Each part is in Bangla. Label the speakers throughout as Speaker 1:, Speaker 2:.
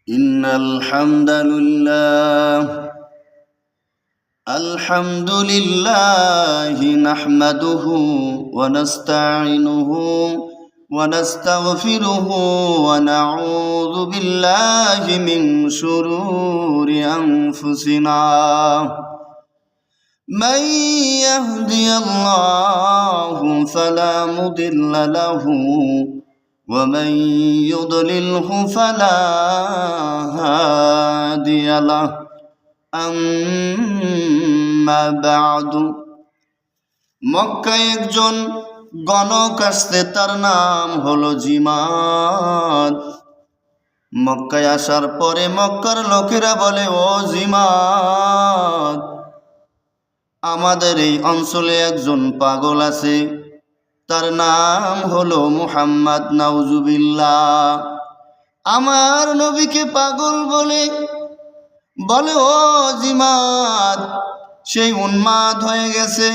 Speaker 1: إن الحمد لله نحمده ونستعينه ونستغفره ونعوذ بالله من شرور أنفسنا من يهدي الله فلا مضل له ومن يضلله فلا هادي له أما بعد মক্কায় একজন গণক আসছে, তার নাম হলো জিমাদ। মক্কায় আসার পরে মক্কার লোকেরা বলে, ও জিমাদ, আমাদের এই অঞ্চলে একজন পাগল আছে, তার নাম হলো মুহাম্মদ, নাউজুবিল্লাহ। আমার নবীকে পাগল বলে, ও জিমাদ, সেই উন্মাদ হয়ে গেছে,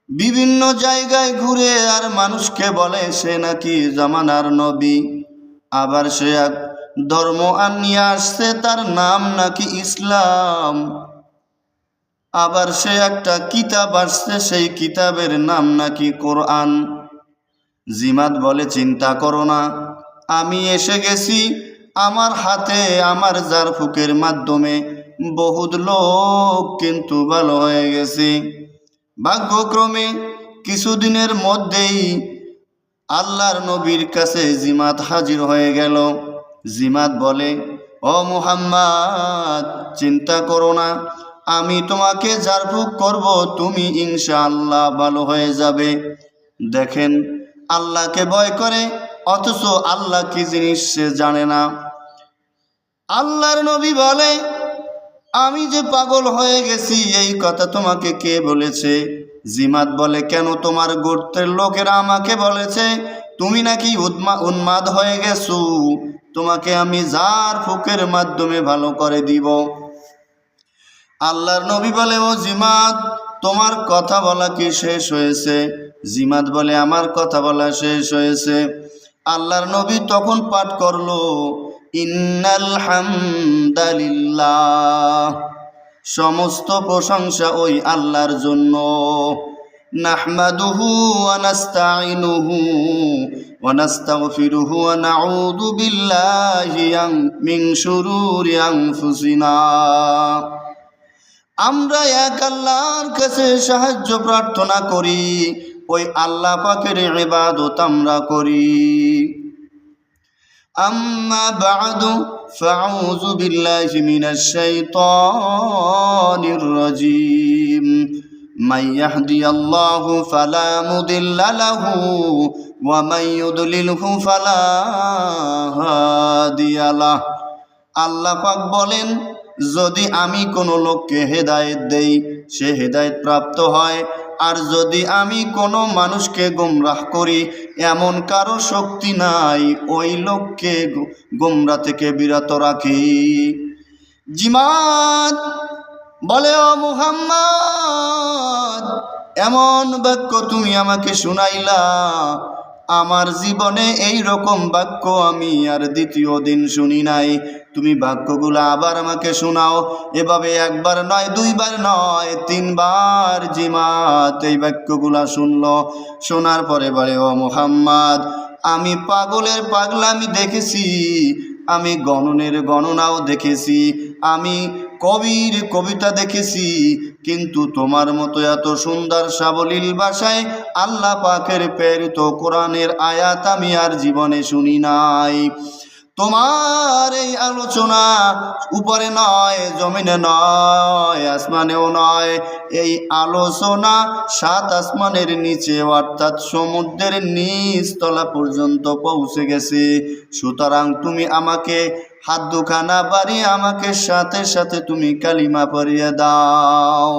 Speaker 1: বিভিন্ন জায়গায় ঘুরে আর মানুষকে বলে সে নাকি জামানার নবী। আবার সে এক ধর্ম আনিয়ে আসছে, তার নাম নাকি ইসলাম। আবার সে একটা কিতাব আসছে, সেই কিতাবের নাম নাকি কোরআন। জিমাদ বলে, চিন্তা করো না, আমি এসে গেছি, আমার হাতে আমার জারফুকের মাধ্যমে বহুত লোক কিন্তু ভালো হয়ে গেছে। ভাগ্যক্রমে কিছুদিনের মধ্যেই আল্লাহর নবীর কাছে জিমাদ হাজির হয়ে গেল। জিমাদ বলে, ও মুহাম্মদ, চিন্তা করো না, আমি তোমাকে জারফুক করব, তুমি ইনশাআল্লাহ ভালো হয়ে যাবে। দেখেন, আল্লাহকে ভয় করে, অথচ আল্লাহ কি জিনিস সে জানে না। আল্লাহর নবী বলে, আমি যে পাগল হয়ে গেছি এই কথা তোমাকে কে বলেছে? জিমাদ বলে, কেন, তোমার গোত্রের লোকেরা আমাকে বলেছে তুমি নাকি উন্মাদ হয়ে গেছো, তোমাকে আমি জারফুকের মাধ্যমে ভালো করে দিব। আল্লাহর নবী বলে, ও জিমাদ, তোমার কথা বলা কি শেষ হয়েছে? জিমাদ বলে, আমার কথা বলা শেষ হয়েছে। আল্লাহর নবী তখন পাঠ করলো, ইন্নাল হামদালিল্লাহ, সমস্ত প্রশংসা ওই আল্লাহর জন্য। নাহমাদুহু ওয়া নাস্তাঈনুহু ওয়া নাস্তাগফিরুহু ওয়া নাউযু বিল্লাহি মিন শুরুরি আনফুসিনা। আমরা এক আল্লাহর কাছে সাহায্য প্রার্থনা করি, ওই আল্লাহ পাকের ইবাদত আমরা করি। আম্মা বা'দু ফাউযু বিল্লাহি মিনাশ শাইতানির রাজীম। মান ইয়াহদিয়াল্লাহু ফালা মুদিল্লা লাহু ওয়া মান ইউদ্লিলহু ফালা হাদিয়া লাহু। আল্লাহ পাক বলেন, যদি আমি কোনো লোককে হেদায়েত দেই সে হেদায়েত প্রাপ্ত হয়, আর যদি আমি কোনো মানুষকে গোমরাহ করি এমন কারো শক্তি নাই ওই লোককে গোমরাহ থেকে বিরত রাখি। জিমাদ বলে, ও মুহাম্মদ, এমন বাক্য তুমি আমাকে শুনাইলা, আমার জীবনে এই রকম বাক্য আমি আর দ্বিতীয় দিন শুনি নাই। তুমি বাক্যগুলো আবার আমাকে শোনাও। এভাবে একবার নয়, দুইবার নয়, তিনবার জিমাদ এই বাক্যগুলা শুনলো। শোনার পরে বলে, ও মুহাম্মদ, আমি পাগলের পাগলামি দেখেছি, আমি গণনের গণনাও দেখেছি, আমি কবির কবিতা দেখেছি, কিন্তু তোমার মতো এত সুন্দর সাবলীল ভাষায় আল্লাহ পাকের প্রেরিত কোরআনের আয়াত আমি আর জীবনে শুনি নাই। তোমার এই আলোচনা উপরে নয়, জমিনে নয়, আসমানেও নয়, এই আলোচনা 7 আসমানের নিচে অর্থাৎ সমুদ্রের নিচ তলা পর্যন্ত পৌঁছে গেছে। সুতরাং তুমি আমাকে হাত দুখানা বাড়িয়ে আমাকে সাথে সাথে তুমি কালিমা পড়িয়ে দাও।